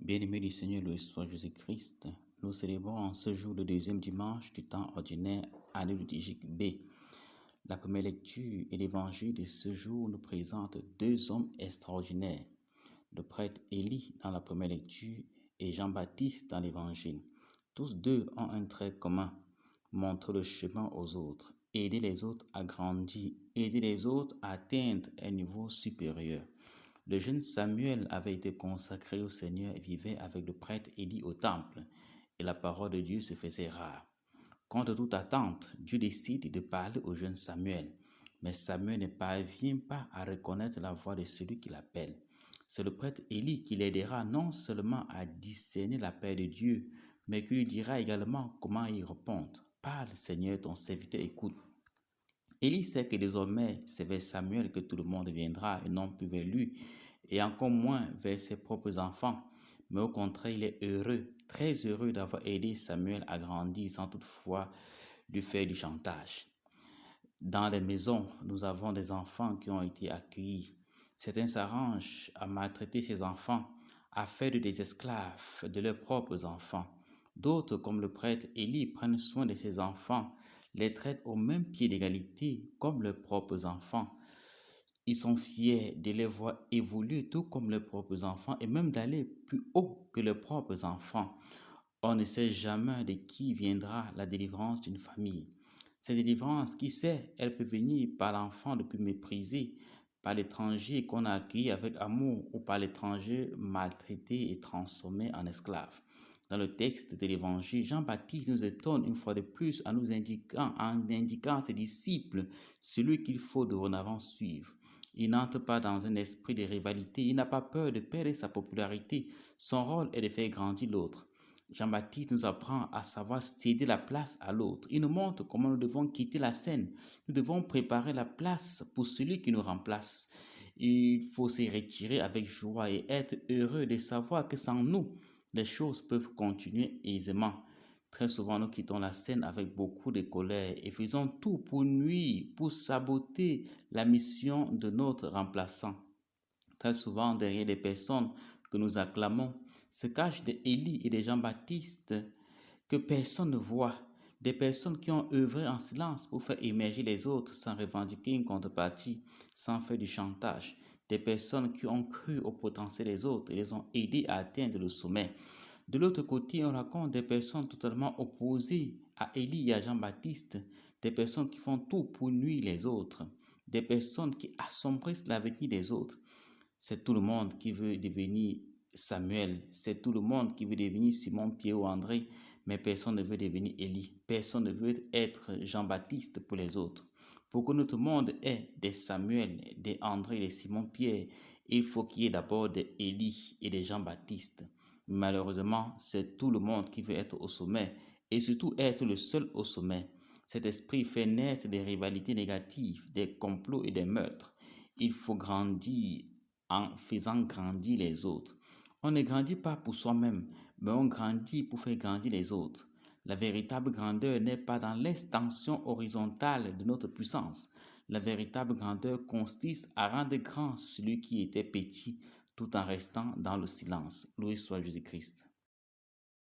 Bien-aimé du Seigneur, loué soit Jésus-Christ, nous célébrons en ce jour le deuxième dimanche du temps ordinaire, année liturgique B. La première lecture et l'évangile de ce jour nous présente deux hommes extraordinaires, le prêtre Élie dans la première lecture et Jean-Baptiste dans l'évangile. Tous deux ont un trait commun, montrer le chemin aux autres, aider les autres à grandir, aider les autres à atteindre un niveau supérieur. Le jeune Samuel avait été consacré au Seigneur et vivait avec le prêtre Élie au temple, et la parole de Dieu se faisait rare. Contre toute attente, Dieu décide de parler au jeune Samuel, mais Samuel ne parvient pas à reconnaître la voix de celui qui l'appelle. C'est le prêtre Élie qui l'aidera non seulement à discerner l'appel de Dieu, mais qui lui dira également comment y répondre. Parle, Seigneur, ton serviteur écoute. Élie sait que désormais c'est vers Samuel que tout le monde viendra et non plus vers lui, et encore moins vers ses propres enfants. Mais au contraire, il est heureux, très heureux d'avoir aidé Samuel à grandir sans toutefois lui faire du chantage. Dans les maisons, nous avons des enfants qui ont été accueillis. Certains s'arrangent à maltraiter ces enfants, à faire des esclaves de leurs propres enfants. D'autres, comme le prêtre Élie, prennent soin de ces enfants, les traitent au même pied d'égalité comme leurs propres enfants. Ils sont fiers de les voir évoluer tout comme leurs propres enfants et même d'aller plus haut que leurs propres enfants. On ne sait jamais de qui viendra la délivrance d'une famille. Cette délivrance, qui sait, elle peut venir par l'enfant le plus méprisé, par l'étranger qu'on a accueilli avec amour ou par l'étranger maltraité et transformé en esclave. Dans le texte de l'évangile, Jean-Baptiste nous étonne une fois de plus en indiquant à ses disciples celui qu'il faut dorénavant suivre. Il n'entre pas dans un esprit de rivalité, il n'a pas peur de perdre sa popularité. Son rôle est de faire grandir l'autre. Jean-Baptiste nous apprend à savoir céder la place à l'autre. Il nous montre comment nous devons quitter la scène. Nous devons préparer la place pour celui qui nous remplace. Il faut se retirer avec joie et être heureux de savoir que sans nous, les choses peuvent continuer aisément. Très souvent, nous quittons la scène avec beaucoup de colère et faisons tout pour nuire, pour saboter la mission de notre remplaçant. Très souvent, derrière les personnes que nous acclamons, se cachent des Élie et des Jean-Baptiste que personne ne voit, des personnes qui ont œuvré en silence pour faire émerger les autres sans revendiquer une contrepartie, sans faire du chantage, des personnes qui ont cru au potentiel des autres et les ont aidés à atteindre le sommet. De l'autre côté, on raconte des personnes totalement opposées à Élie et à Jean-Baptiste, des personnes qui font tout pour nuire les autres, des personnes qui assombrissent l'avenir des autres. C'est tout le monde qui veut devenir Samuel, c'est tout le monde qui veut devenir Simon, Pierre ou André, mais personne ne veut devenir Élie, personne ne veut être Jean-Baptiste pour les autres. Pour que notre monde ait des Samuel, des André, des Simon, Pierre, il faut qu'il y ait d'abord des Élie et des Jean-Baptiste. Malheureusement, c'est tout le monde qui veut être au sommet et surtout être le seul au sommet. Cet esprit fait naître des rivalités négatives, des complots et des meurtres. Il faut grandir en faisant grandir les autres. On ne grandit pas pour soi-même, mais on grandit pour faire grandir les autres. La véritable grandeur n'est pas dans l'extension horizontale de notre puissance. La véritable grandeur consiste à rendre grand celui qui était petit tout en restant dans le silence. Loué soit Jésus-Christ.